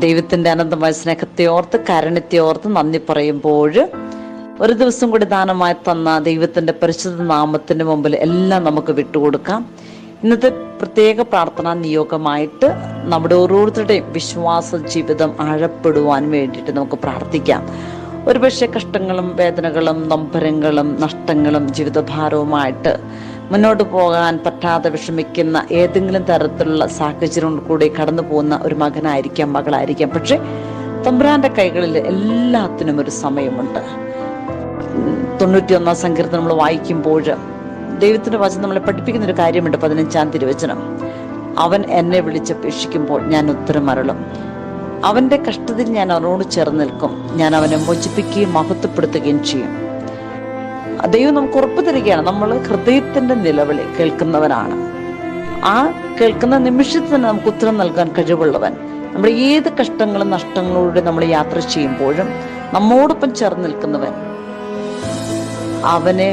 ദൈവത്തിൻ്റെ അനന്തമായ സ്നേഹത്തെ ഓർത്ത് കാരുണ്യത്തെ ഓർത്ത് നന്ദി പറയുമ്പോൾ ഒരു ദിവസം കൂടി ദാനമായി തന്ന ദൈവത്തിൻ്റെ പരിശുദ്ധ നാമത്തിൻ്റെ മുമ്പിൽ എല്ലാം നമുക്ക് വിട്ടുകൊടുക്കാം. ഇന്നത്തെ പ്രത്യേക പ്രാർത്ഥനാ നിയോഗമായിട്ട് നമ്മുടെ ഓരോരുത്തരുടെയും വിശ്വാസ ജീവിതം ആഴപ്പെടുവാൻ വേണ്ടിയിട്ട് നമുക്ക് പ്രാർത്ഥിക്കാം. ഒരുപക്ഷെ കഷ്ടങ്ങളും വേദനകളും നൊമ്പരങ്ങളും നഷ്ടങ്ങളും ജീവിതഭാരവുമായിട്ട് മുന്നോട്ട് പോകാൻ പറ്റാതെ വിഷമിക്കുന്ന ഏതെങ്കിലും തരത്തിലുള്ള സാഹചര്യങ്ങൾ കൂടി കടന്നു പോകുന്ന ഒരു മകനായിരിക്കാം, മകളായിരിക്കാം. പക്ഷെ തമ്പുരാന്റെ കൈകളിൽ എല്ലാത്തിനും ഒരു സമയമുണ്ട്. 91 സങ്കീർത്തനം നമ്മൾ വായിക്കുമ്പോൾ ദൈവത്തിന്റെ വചനം നമ്മളെ പഠിപ്പിക്കുന്ന ഒരു കാര്യമുണ്ട്. 15-ാം തിരുവചനം, അവൻ എന്നെ വിളിച്ചപേക്ഷിക്കുമ്പോൾ ഞാൻ ഉത്തരം അരുളും, അവന്റെ കഷ്ടത്തിൽ ഞാൻ അവനോട് ചേർന്ന് നിൽക്കും, ഞാൻ അവനെ മോചിപ്പിക്കുകയും മഹത്വപ്പെടുത്തുകയും ചെയ്യും. ദൈവം നമുക്ക് ഉറപ്പ് തരികയാണ്. നമ്മൾ ഹൃദയത്തിന്റെ നിലവിളി കേൾക്കുന്നവനാണ്. ആ കേൾക്കുന്ന നിമിഷത്തിൽ തന്നെ നമുക്ക് ഉത്തരം നൽകാൻ കഴിവുള്ളവൻ. നമ്മുടെ ഏത് കഷ്ടങ്ങളും നഷ്ടങ്ങളിലൂടെ നമ്മൾ യാത്ര ചെയ്യുമ്പോഴും നമ്മോടൊപ്പം ചേർന്ന് നിൽക്കുന്നവൻ, അവനെ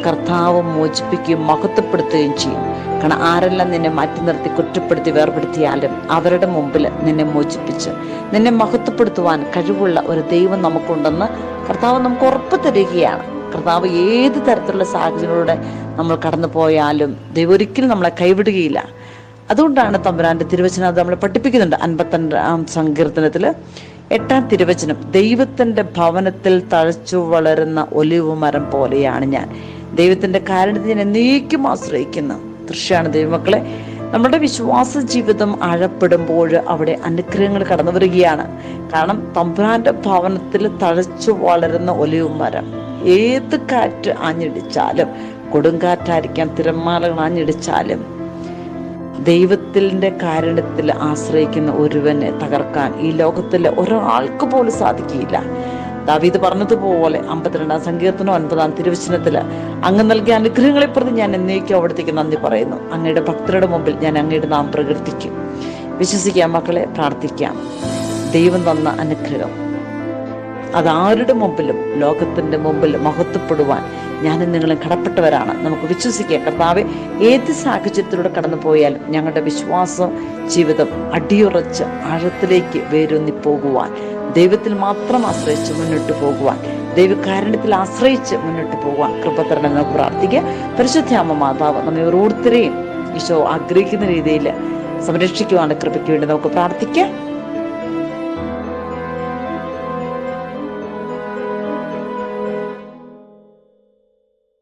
കർത്താവ് മോചിപ്പിക്കുകയും മഹത്വപ്പെടുത്തുകയും ചെയ്യും. കാരണം ആരെല്ലാം നിന്നെ മാറ്റി നിർത്തി കുറ്റപ്പെടുത്തി വേർപെടുത്തിയാലും അവരുടെ മുമ്പിൽ നിന്നെ മോചിപ്പിച്ച് നിന്നെ മഹത്വപ്പെടുത്തുവാൻ കഴിവുള്ള ഒരു ദൈവം നമുക്കുണ്ടെന്ന് കർത്താവ് നമുക്ക് ഉറപ്പ് തരികയാണ്. കർത്താവ് ഏത് തരത്തിലുള്ള സാഹചര്യങ്ങളിലൂടെ നമ്മൾ കടന്നു പോയാലും ദൈവം ഒരിക്കലും നമ്മളെ കൈവിടുകയില്ല. അതുകൊണ്ടാണ് തമ്പുരാന്റെ തിരുവചനം അത് നമ്മളെ പഠിപ്പിക്കുന്നുണ്ട്. 52-ാം സങ്കീർത്തനത്തില് 8-ാം തിരുവചനം, ദൈവത്തിന്റെ ഭവനത്തിൽ തഴച്ചു വളരുന്ന ഒലിവ് മരം പോലെയാണ് ഞാൻ, ദൈവത്തിന്റെ കാരുണ്യത്തിൽ ഞാൻ എന്നേക്കും ആശ്രയിക്കുന്നു. തീർച്ചയാണ് ദൈവമക്കളെ, നമ്മുടെ വിശ്വാസ ജീവിതം ആഴപ്പെടുമ്പോൾ അവിടെ അനുഗ്രഹങ്ങൾ കടന്നു വരികയാണ്. കാരണം തമ്പുരാന്റെ ഭവനത്തിൽ തഴച്ചു വളരുന്ന ഒലിവ് മരം, ഏത് കാറ്റ് ആഞ്ഞടിച്ചാലും, കൊടുങ്കാറ്റായിരിക്കാം, തിരമാലകൾ ആഞ്ഞടിച്ചാലും ദൈവത്തിന്റെ കാരുണ്യത്തിൽ ആശ്രയിക്കുന്ന ഒരുവനെ തകർക്കാൻ ഈ ലോകത്തിലെ ഒരാൾക്ക് പോലും സാധിക്കുകയില്ല. ദാവീദ് പറഞ്ഞതുപോലെ 52-ാം സങ്കീർത്തനം 9-ാം തിരുവചനത്തില്, അങ്ങ് നൽകിയ അനുഗ്രഹങ്ങളെ പ്രതി ഞാൻ എന്നേക്കും അവിടത്തേക്ക് നന്ദി പറയുന്നു, അങ്ങയുടെ ഭക്തരുടെ മുമ്പിൽ ഞാൻ അങ്ങയുടെ നാം പ്രകീർത്തിക്കും. വിശ്വസിക്കാം മക്കളെ, പ്രാർത്ഥിക്കാം. ദൈവം തന്ന അനുഗ്രഹം അതാരുടെ മുമ്പിലും ലോകത്തിന്റെ മുമ്പിൽ മഹത്വപ്പെടുവാൻ ഞാനും നിങ്ങളും കടപ്പെട്ടവരാണ്. നമുക്ക് വിശ്വസിക്കാം. കർത്താവെ, ഏത് സാഹചര്യത്തിലൂടെ കടന്നു പോയാലും ഞങ്ങളുടെ വിശ്വാസ ജീവിതം അടിയുറച്ച് ആഴത്തിലേക്ക് വേരൂന്നി പോകുവാൻ, ദൈവത്തിൽ മാത്രം ആശ്രയിച്ച് മുന്നോട്ട് പോകുവാൻ, ദൈവകാരുണ്യത്തിൽ ആശ്രയിച്ച് മുന്നോട്ട് പോകുവാൻ കൃപ തരണം നമുക്ക് പ്രാർത്ഥിക്കുക. പരിശുദ്ധ അമ്മ മാതാവ് നമ്മെ ഓരോരുത്തരെയും ഈശോ ആഗ്രഹിക്കുന്ന രീതിയിൽ സംരക്ഷിക്കുവാനുള്ള കൃപയ്ക്ക് വേണ്ടി നമുക്ക് പ്രാർത്ഥിക്കാം.